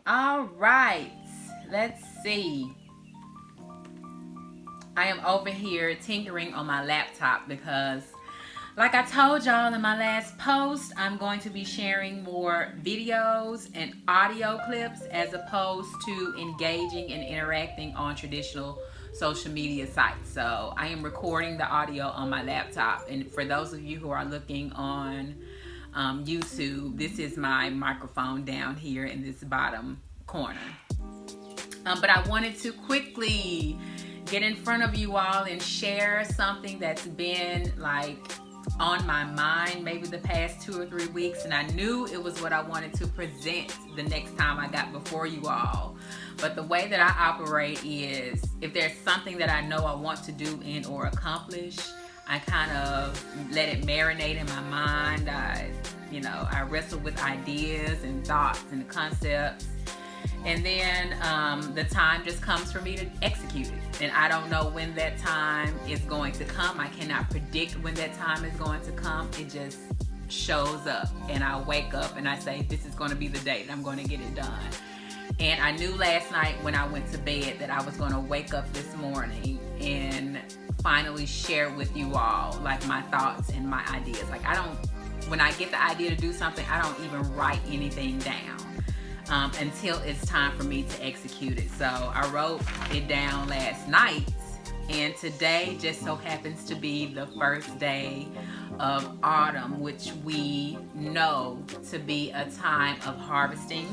All right, let's see. I am over here tinkering on my laptop because, like I told y'all in my last post, I'm going to be sharing more videos and audio clips as opposed to engaging and interacting on traditional social media sites. So I am recording the audio on my laptop. And for those of you who are looking on YouTube, this is my microphone down here in this bottom corner. But I wanted to quickly get in front of you all and share something that's been like on my mind maybe the past 2 or 3 weeks, and I knew it was what I wanted to present the next time I got before you all. But the way that I operate is, if there's something that I know I want to do and or accomplish, I kind of let it marinate in my mind. I wrestle with ideas and thoughts and concepts, and then the time just comes for me to execute it. And I don't know when that time is going to come. I cannot predict when that time is going to come. It just shows up, and I wake up and I say, this is going to be the day that I'm going to get it done. And I knew last night when I went to bed that I was going to wake up this morning and finally share with you all like my thoughts and my ideas. Like, when I get the idea to do something, I don't even write anything down until it's time for me to execute it. So I wrote it down last night, and today just so happens to be the first day of autumn, which we know to be a time of harvesting.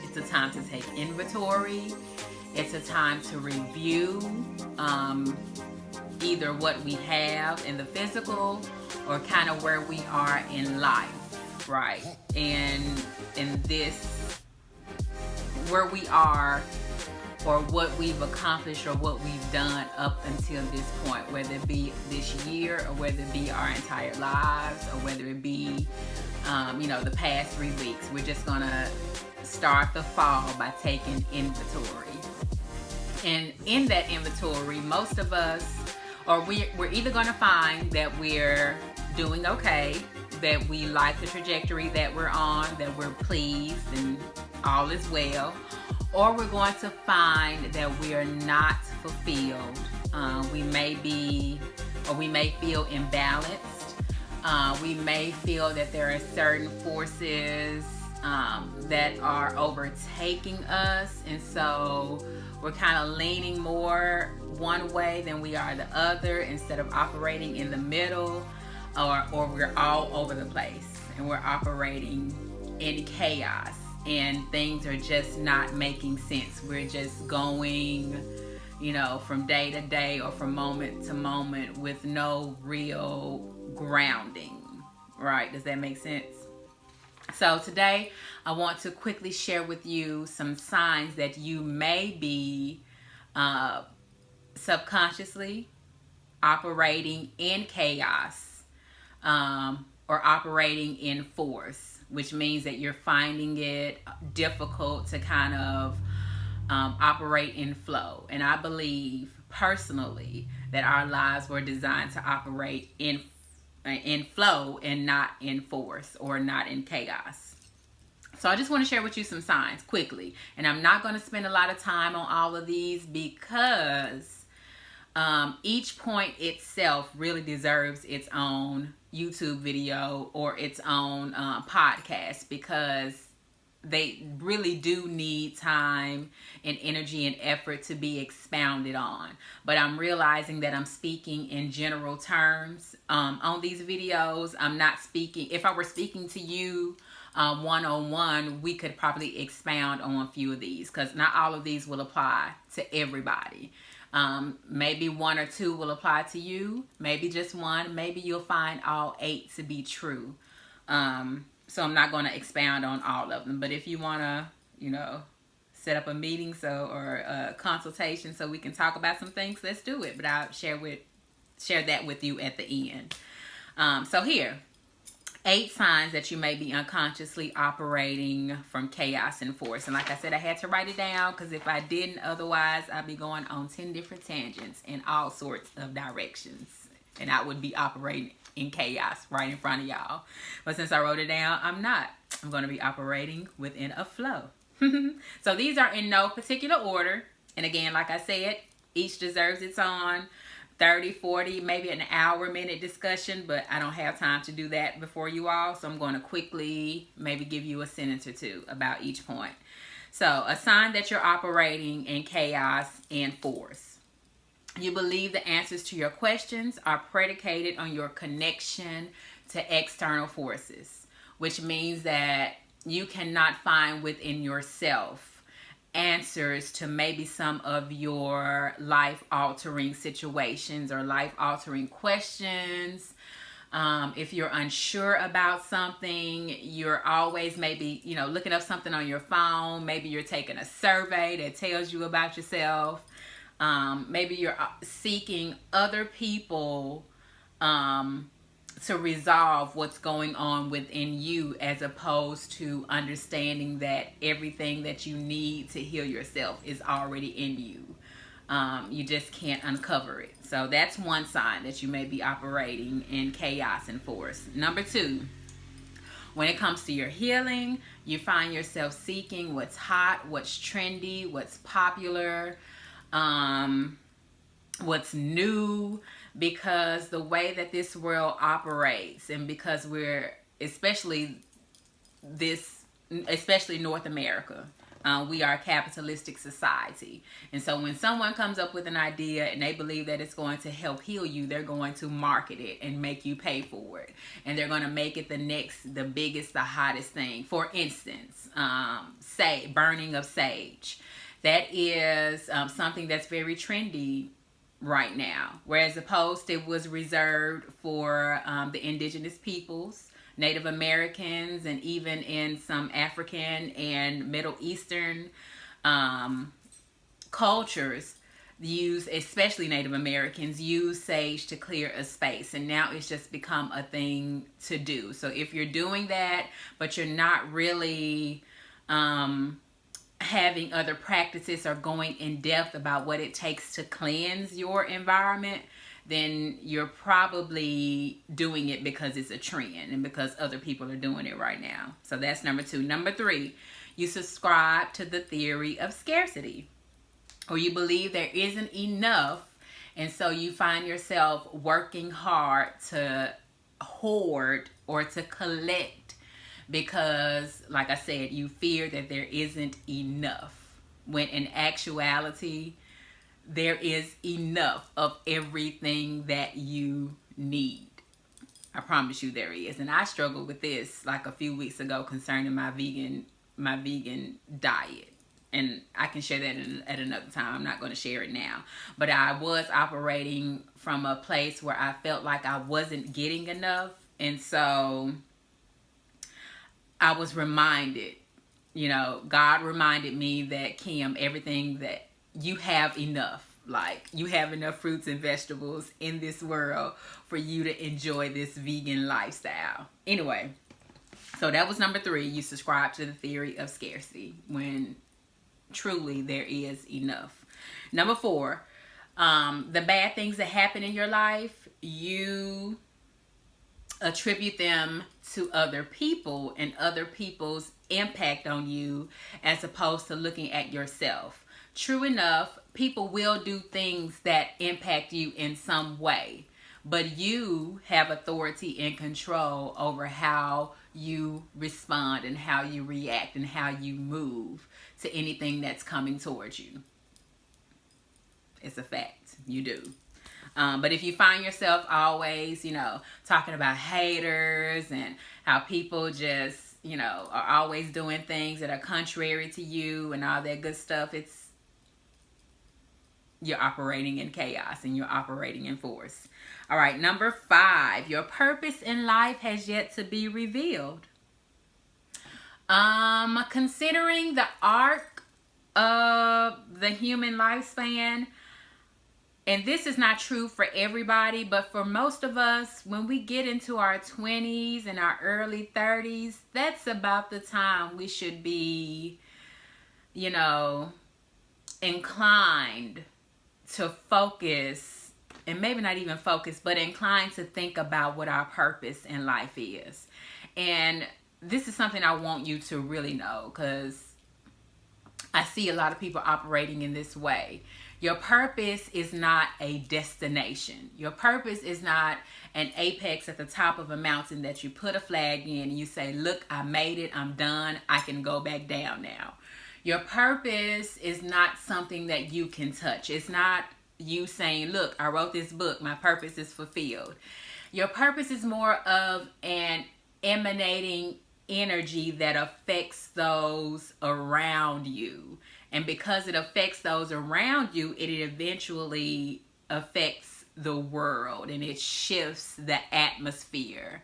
It's a time to take inventory. It's a time to review either what we have in the physical or kind of where we are in life, right? And in this, where we are or what we've accomplished or what we've done up until this point, whether it be this year or whether it be our entire lives or whether it be the past 3 weeks. We're just gonna start the fall by taking inventory. And in that inventory, most of us, or we're either gonna find that we're doing okay, that we like the trajectory that we're on, that we're pleased and all is well, or we're going to find that we are not fulfilled. We may feel imbalanced. We may feel that there are certain forces that are overtaking us, and so we're kind of leaning more one way than we are the other instead of operating in the middle, or we're all over the place and we're operating in chaos and things are just not making sense. We're just going, from day to day or from moment to moment with no real grounding, right? Does that make sense? So today I want to quickly share with you some signs that you may be subconsciously operating in chaos or operating in force, which means that you're finding it difficult to kind of operate in flow. And I believe personally that our lives were designed to operate in flow and not in force or not in chaos. So I just want to share with you some signs quickly. And I'm not going to spend a lot of time on all of these because each point itself really deserves its own YouTube video or its own podcast, because they really do need time and energy and effort to be expounded on. But I'm realizing that I'm speaking in general terms on these videos. I'm not speaking, if I were speaking to you one-on-one, we could probably expound on a few of these, because not all of these will apply to everybody. Maybe 1 or 2 will apply to you, maybe just 1, maybe you'll find all 8 to be true. So I'm not going to expound on all of them, but if you want to, set up a meeting or a consultation so we can talk about some things, let's do it. But I'll share that with you at the end. So here, 8 signs that you may be unconsciously operating from chaos and force. And like I said, I had to write it down because if I didn't, otherwise I'd be going on 10 different tangents in all sorts of directions. And I would be operating in chaos right in front of y'all. But since I wrote it down, I'm not. I'm going to be operating within a flow. So these are in no particular order. And again, like I said, each deserves its own 30, 40, maybe an hour, minute discussion, but I don't have time to do that before you all. So I'm going to quickly maybe give you a sentence or two about each point. So a sign that you're operating in chaos and force. You believe the answers to your questions are predicated on your connection to external forces, which means that you cannot find within yourself answers to maybe some of your life-altering situations or life-altering questions. If you're unsure about something, you're always maybe, looking up something on your phone. Maybe you're taking a survey that tells you about yourself. Maybe you're seeking other people to resolve what's going on within you, as opposed to understanding that everything that you need to heal yourself is already in you. You just can't uncover it. So that's one sign that you may be operating in chaos and force. Number 2, when it comes to your healing, you find yourself seeking what's hot, what's trendy, what's popular, what's new, because the way that this world operates, and because we're especially North America, we are a capitalistic society. And so when someone comes up with an idea and they believe that it's going to help heal you, they're going to market it and make you pay for it. And they're going to make it the biggest, the hottest thing. For instance, burning of sage. That is something that's very trendy right now, whereas opposed it was reserved for the indigenous peoples, Native Americans, and even in some African and Middle Eastern cultures, especially Native Americans, use sage to clear a space. And now it's just become a thing to do. So if you're doing that, but you're not really having other practices or going in depth about what it takes to cleanse your environment, then you're probably doing it because it's a trend and because other people are doing it right now. So that's number 2. Number 3, you subscribe to the theory of scarcity, or you believe there isn't enough, and so you find yourself working hard to hoard or to collect because, like I said, you fear that there isn't enough, when in actuality there is enough of everything that you need. I promise you there is. And I struggled with this like a few weeks ago concerning my vegan diet. And I can share that at another time. I'm not going to share it now. But I was operating from a place where I felt like I wasn't getting enough. And so I was reminded, God reminded me that, Kim, everything that you have enough. Like, you have enough fruits and vegetables in this world for you to enjoy this vegan lifestyle. Anyway, so that was number 3. You subscribe to the theory of scarcity when truly there is enough. Number 4, the bad things that happen in your life, you attribute them to other people and other people's impact on you, as opposed to looking at yourself. True enough, people will do things that impact you in some way, but you have authority and control over how you respond and how you react and how you move to anything that's coming towards you. It's a fact. You do. But if you find yourself always, talking about haters and how people just, are always doing things that are contrary to you and all that good stuff, you're operating in chaos and you're operating in force. All right, number 5, your purpose in life has yet to be revealed. Considering the arc of the human lifespan, and this is not true for everybody, but for most of us, when we get into our 20s and our early 30s, that's about the time we should be, inclined to focus, and maybe not even focus, but inclined to think about what our purpose in life is. And this is something I want you to really know, because I see a lot of people operating in this way. Your purpose is not a destination. Your purpose is not an apex at the top of a mountain that you put a flag in and you say, look, I made it, I'm done, I can go back down now. Your purpose is not something that you can touch. It's not you saying, look, I wrote this book, my purpose is fulfilled. Your purpose is more of an emanating energy that affects those around you. And because it affects those around you, it eventually affects the world, and it shifts the atmosphere.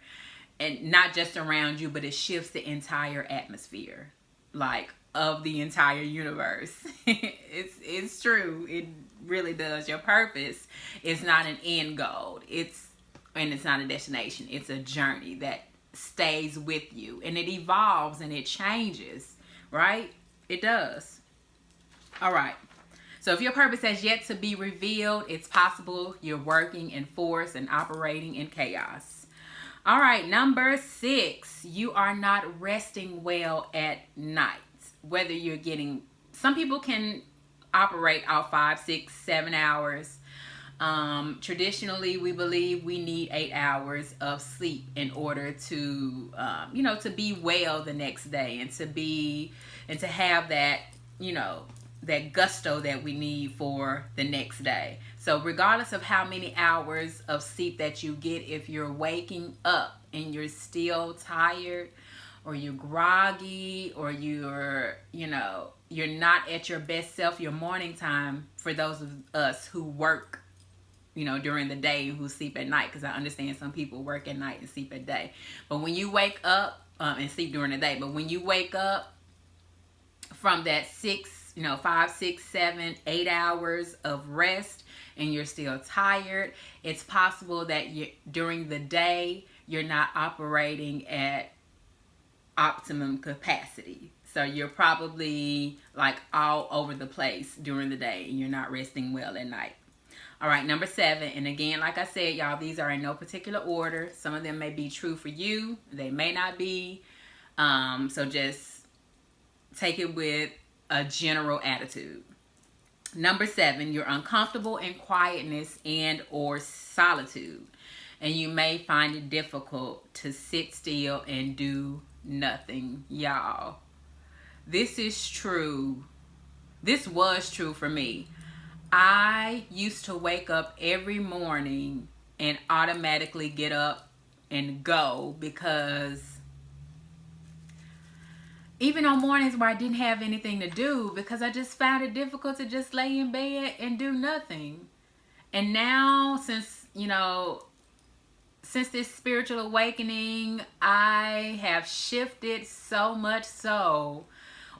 And not just around you, but it shifts the entire atmosphere, like, of the entire universe. It's true. It really does. Your purpose is not an end goal. It's not a destination. It's a journey that stays with you, and it evolves and it changes, right? It does. All right. So if your purpose has yet to be revealed, it's possible you're working in force and operating in chaos. All right. Number 6, you are not resting well at night. Whether you're getting, some people can operate out 5, 6, 7 hours. Traditionally, we believe we need 8 hours of sleep in order to, to be well the next day, and to have that, that gusto that we need for the next day. So regardless of how many hours of sleep that you get, if you're waking up and you're still tired, or you're groggy, or you're not at your best self, your morning time, for those of us who work, during the day, who sleep at night, because I understand some people work at night and sleep at day. But when you wake up, and sleep during the day, but when you wake up from that 5, 6, 7, 8 hours of rest, and you're still tired, it's possible that during the day, you're not operating at optimum capacity. So you're probably like all over the place during the day, and you're not resting well at night. All right, number 7, and again, like I said, y'all, these are in no particular order. Some of them may be true for you, they may not be. So just take it with a general attitude. Number 7, you're uncomfortable in quietness and or solitude, and you may find it difficult to sit still and do nothing. Y'all, this is true. This was true for me. I used to wake up every morning and automatically get up and go, because even on mornings where I didn't have anything to do, because I just found it difficult to just lay in bed and do nothing. And now, since this spiritual awakening, I have shifted so much so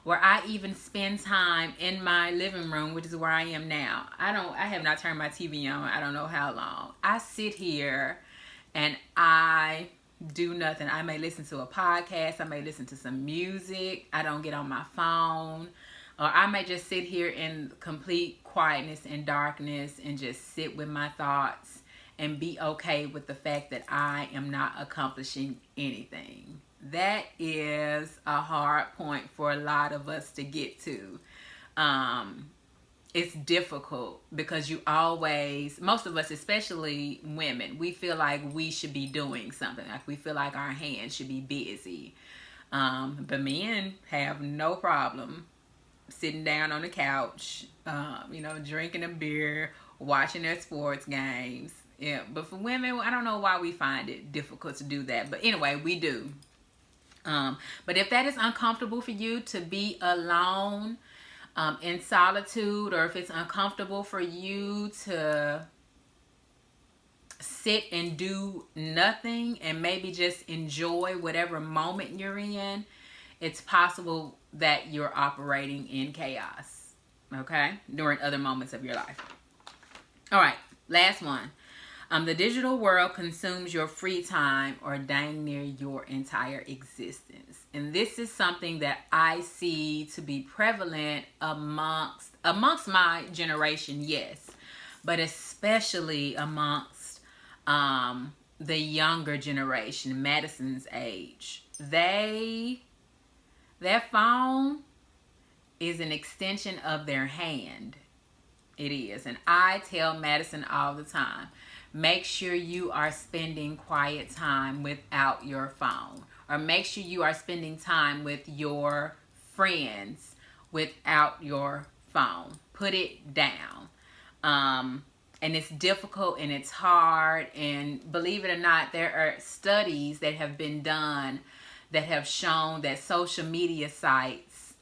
where I even spend time in my living room, which is where I am now. I have not turned my TV on, I don't know how long. I sit here and I do nothing. I may listen to a podcast, I may listen to some music, I don't get on my phone, or I may just sit here in complete quietness and darkness and just sit with my thoughts and be okay with the fact that I am not accomplishing anything. That is a hard point for a lot of us to get to. It's difficult because most of us, especially women, we feel like we should be doing something. Like we feel like our hands should be busy. But men have no problem sitting down on the couch, drinking a beer, watching their sports games. Yeah, but for women, I don't know why we find it difficult to do that. But anyway, we do. But if that is uncomfortable for you to be alone, in solitude, or if it's uncomfortable for you to sit and do nothing and maybe just enjoy whatever moment you're in, it's possible that you're operating in chaos, okay, during other moments of your life. All right, last one. The digital world consumes your free time, or dang near your entire existence. And this is something that I see to be prevalent amongst my generation, yes, but especially amongst the younger generation, Madison's age. Their phone is an extension of their hand. It is. And I tell Madison all the time, make sure you are spending quiet time without your phone. Or make sure you are spending time with your friends without your phone. Put it down. And it's difficult and it's hard. And believe it or not, there are studies that have been done that have shown that social media sites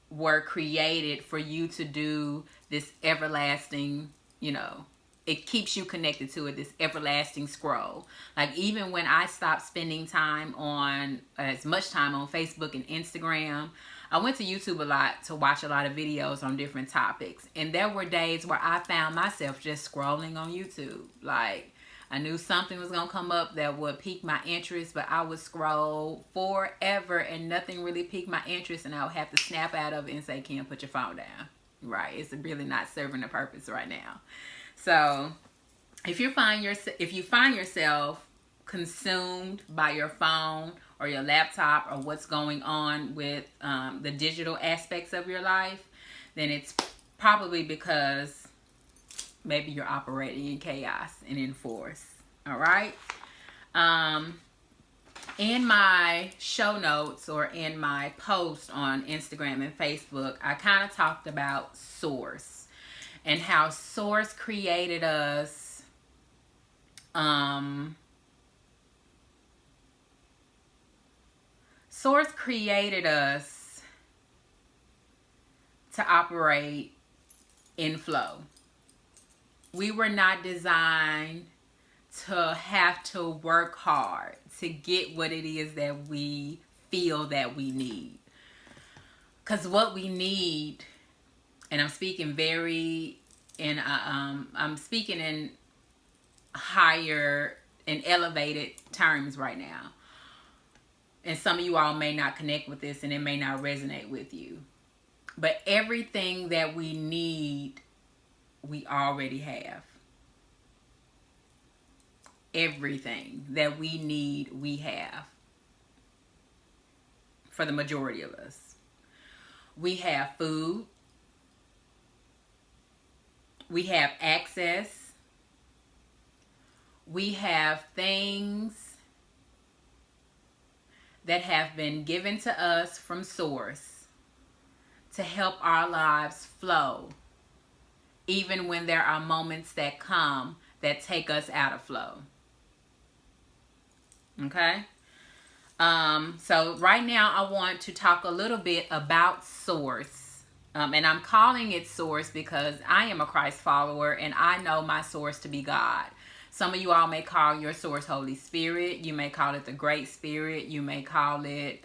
were created for you to do this everlasting, it keeps you connected to it, this everlasting scroll. Like, even when I stopped spending time on, as much time on Facebook and Instagram, I went to YouTube a lot to watch a lot of videos on different topics. And there were days where I found myself just scrolling on YouTube. Like, I knew something was going to come up that would pique my interest, but I would scroll forever and nothing really piqued my interest, and I would have to snap out of it and say, Kim, put your phone down. Right? It's really not serving a purpose right now. So if you find yourself consumed by your phone or your laptop or what's going on with the digital aspects of your life, then it's probably because maybe you're operating in chaos and in force. All right. In my show notes or in my post on Instagram and Facebook, I kind of talked about Source and how Source created us. Source created us to operate in flow. We were not designed to have to work hard to get what it is that we feel that we need. Because what we need, and I'm speaking I'm speaking in higher and elevated terms right now. And some of you all may not connect with this and it may not resonate with you. But everything that we need, we already have. Everything that we need, we have. For the majority of us. We have food. We have access. We have things that have been given to us from Source to help our lives flow, even when there are moments that come that take us out of flow. Okay? So right now I want to talk a little bit about Source. And I'm calling it Source because I am a Christ follower and I know my source to be God. Some of you all may call your source Holy Spirit. You may call it the Great Spirit. You may call it,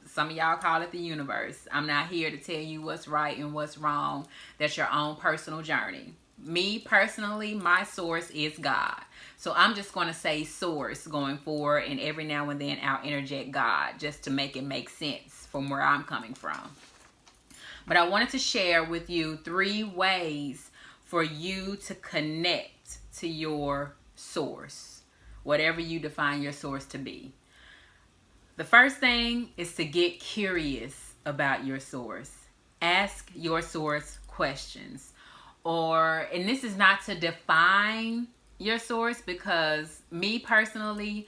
some of y'all call it the universe. I'm not here to tell you what's right and what's wrong. That's your own personal journey. Me personally, my source is God. So I'm just going to say source going forward, and every now and then I'll interject God just to make it make sense from where I'm coming from. But I wanted to share with you 3 ways for you to connect to your source, whatever you define your source to be. The first thing is to get curious about your source. Ask your source questions. And this is not to define your source, because me personally,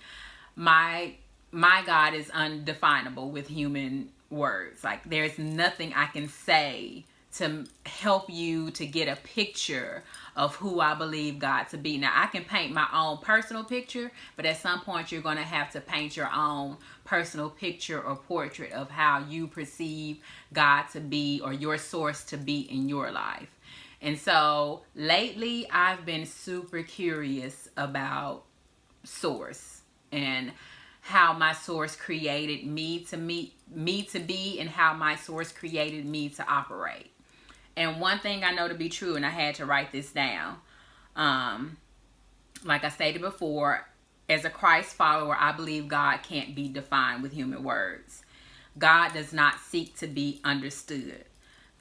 my God is undefinable with human words. Like, there's nothing I can say to help you to get a picture of who I believe God to be. Now, I can paint my own personal picture, but at some point you're going to have to paint your own personal picture or portrait of how you perceive God to be, or your source to be in your life. And so lately I've been super curious about source and how my source created me to be, and how my source created me to operate. And one thing I know to be true, and I had to write this down, like I stated before, as a Christ follower, I believe God can't be defined with human words. God does not seek to be understood.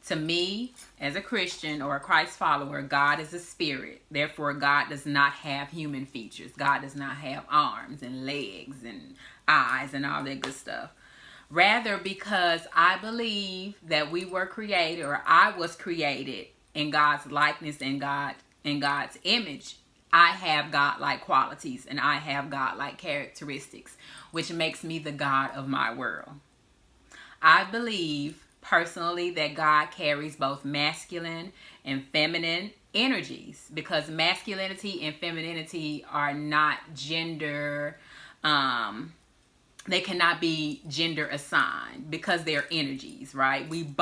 To me, as a Christian or a Christ follower, God is a spirit. Therefore, God does not have human features. God does not have arms and legs and eyes and all that good stuff. Rather, because I believe that we were created, or I was created in God's likeness and God's image, I have God-like qualities and I have God-like characteristics, which makes me the God of my world. I believe personally that God carries both masculine and feminine energies, because masculinity and femininity are not gender, they cannot be gender assigned because they're energies, right? We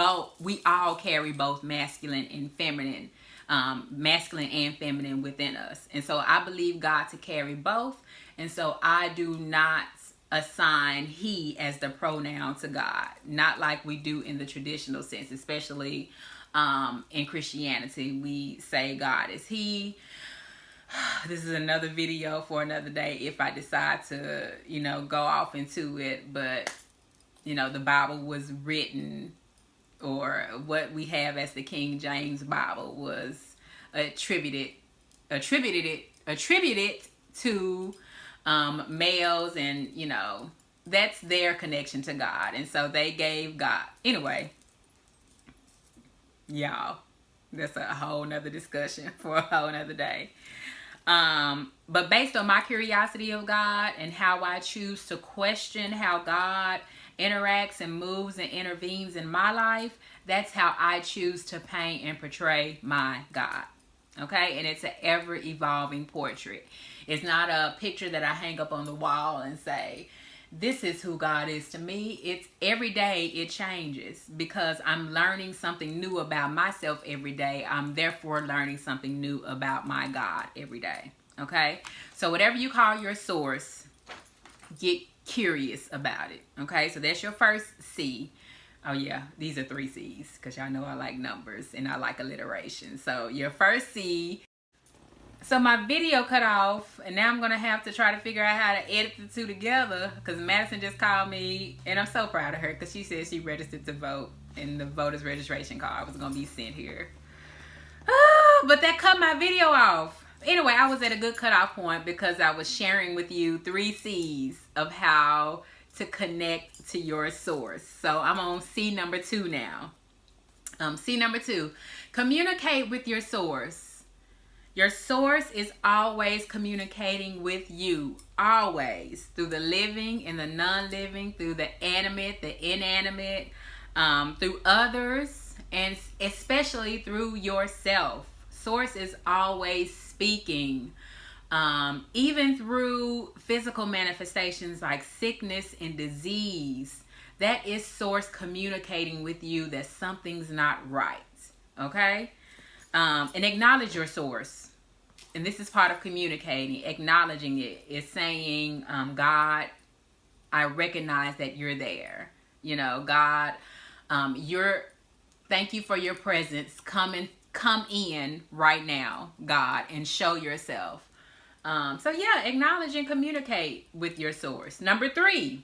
all carry both masculine and feminine within us. And so I believe God to carry both. And so I do not assign he as the pronoun to God, not like we do in the traditional sense, especially in Christianity. We say God is he. This is another video for another day if I decide to, go off into it. But, the Bible was written, or what we have as the King James Bible was attributed to males, and, that's their connection to God. And so they gave God. Anyway, y'all, that's a whole nother discussion for a whole nother day. But based on my curiosity of God and how I choose to question how God interacts and moves and intervenes in my life, that's how I choose to paint and portray my God. Okay? And it's an ever-evolving portrait. It's not a picture that I hang up on the wall and say, this is who God is to me. It's every day it changes, because I'm learning something new about myself every day. I'm therefore learning something new about my God every day. Okay? So whatever you call your source, get curious about it. Okay? So that's your first C. Oh yeah, these are 3 C's, because y'all know I like numbers and I like alliteration. So your first C. So my video cut off, and now I'm going to have to try to figure out how to edit the two together, because Madison just called me, and I'm so proud of her, because she said she registered to vote, and the voter's registration card was going to be sent here. But that cut my video off. Anyway, I was at a good cutoff point, because I was sharing with you 3 C's of how to connect to your source. So I'm on C number 2 now. C number 2, communicate with your source. Your source is always communicating with you, always, through the living and the non-living, through the animate, the inanimate, through others, and especially through yourself. Source is always speaking, even through physical manifestations like sickness and disease. That is source communicating with you that something's not right, okay? And acknowledge your source. And this is part of communicating. Acknowledging it is saying, God, I recognize that you're there. God, thank you for your presence. Come in right now, God, and show yourself. So yeah, acknowledge and communicate with your source. Number 3,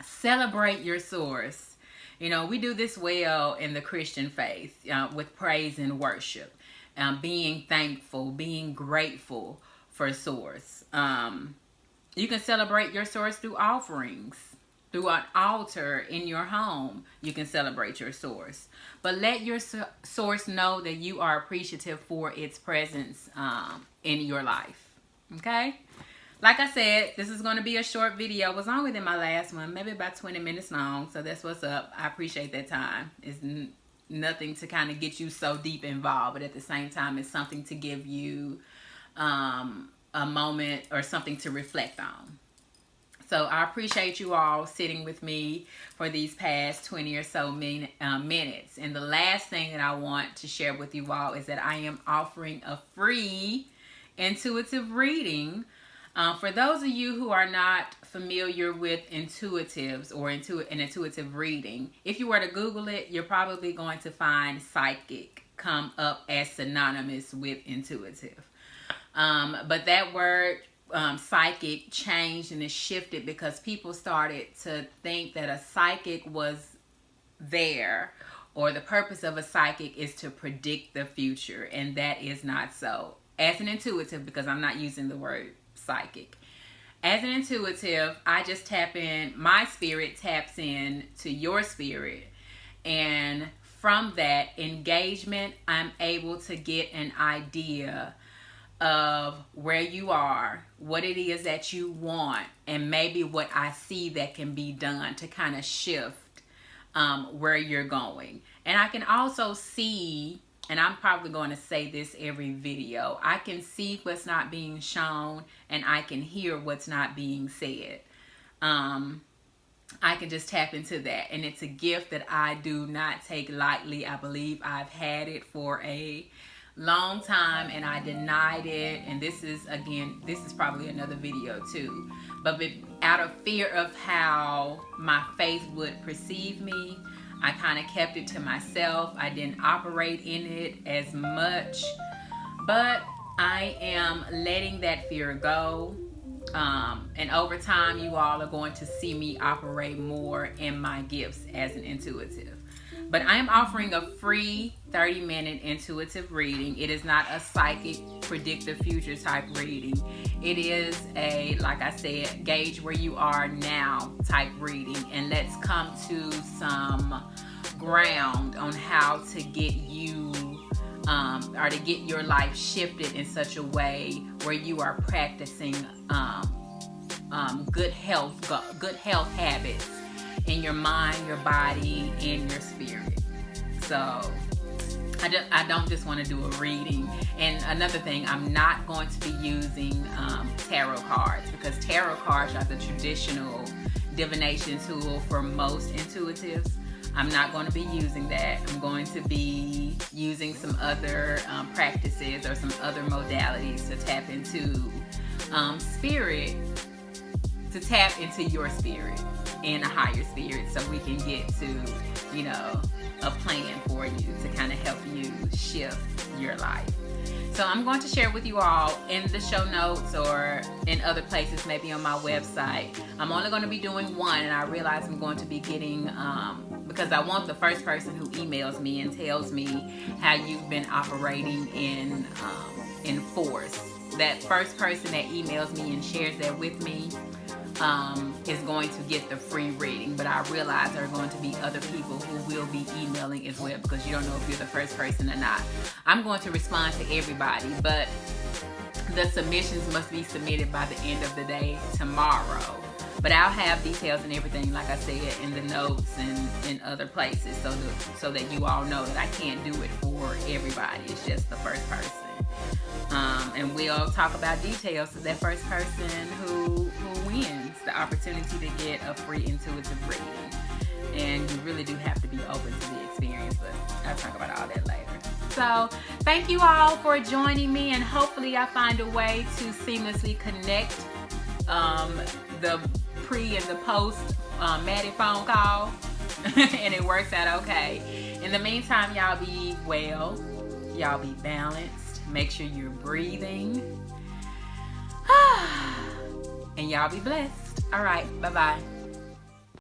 celebrate your source. We do this well in the Christian faith with praise and worship, being thankful, being grateful for source. You can celebrate your source through offerings, through an altar in your home. You can celebrate your source. But let your source know that you are appreciative for its presence in your life. Okay? Like I said, this is going to be a short video. It was longer than my last one, maybe about 20 minutes long. So that's what's up. I appreciate that time. It's nothing to kind of get you so deep involved, but at the same time, it's something to give you a moment or something to reflect on. So I appreciate you all sitting with me for these past 20 or so minutes. And the last thing that I want to share with you all is that I am offering a free intuitive reading. For those of you who are not familiar with intuitives or an intuitive reading, if you were to Google it, you're probably going to find psychic come up as synonymous with intuitive. But that word psychic changed and it shifted because people started to think that a psychic was there, or the purpose of a psychic is to predict the future, and that is not so. As an intuitive, because I'm not using the word psychic, As an intuitive, I just tap in, my spirit taps in to your spirit. And from that engagement, I'm able to get an idea of where you are, what it is that you want, and maybe what I see that can be done to kind of shift where you're going. And I can also see, and I'm probably going to say this every video, I can see what's not being shown, and I can hear what's not being said. I can just tap into that, and it's a gift that I do not take lightly. I believe I've had it for a long time, and I denied it. And this is probably another video too, but out of fear of how my faith would perceive me, I kind of kept it to myself. I didn't operate in it as much, but I am letting that fear go. And over time, you all are going to see me operate more in my gifts as an intuitive. But I am offering a free 30-minute intuitive reading. It is not a psychic predict the future type reading. It is a, like I said, gauge where you are now type reading. And let's come to some ground on how to get you or to get your life shifted in such a way where you are practicing good health habits in your mind, your body, and your spirit. So I don't just want to do a reading. And another thing, I'm not going to be using tarot cards, because tarot cards are the traditional divination tool for most intuitives. I'm not going to be using that. I'm going to be using some other practices or some other modalities to tap into spirit, to tap into your spirit and a higher spirit, so we can get to, you know, a plan for you to kind of help you shift your life. So I'm going to share with you all in the show notes or in other places, maybe on my website. I'm only going to be doing one, and I realize I'm going to be getting, because I want the first person who emails me and tells me how you've been operating in force. That first person that emails me and shares that with me is going to get the free reading. But I realize there are going to be other people who will be emailing as well, because you don't know if you're the first person or not. I'm going to respond to everybody, but the submissions must be submitted by the end of the day tomorrow. But I'll have details and everything, like I said, in the notes and in other places, so that you all know that I can't do it for everybody. It's just the first person. And we'll talk about details of that first person who wins the opportunity to get a free intuitive reading. And you really do have to be open to the experience, but I'll talk about all that later. So thank you all for joining me, and hopefully I find a way to seamlessly connect the pre and the post Maddie phone call and it works out okay. In the meantime, y'all be well, y'all be balanced, make sure you're breathing, and y'all be blessed. All right, bye-bye.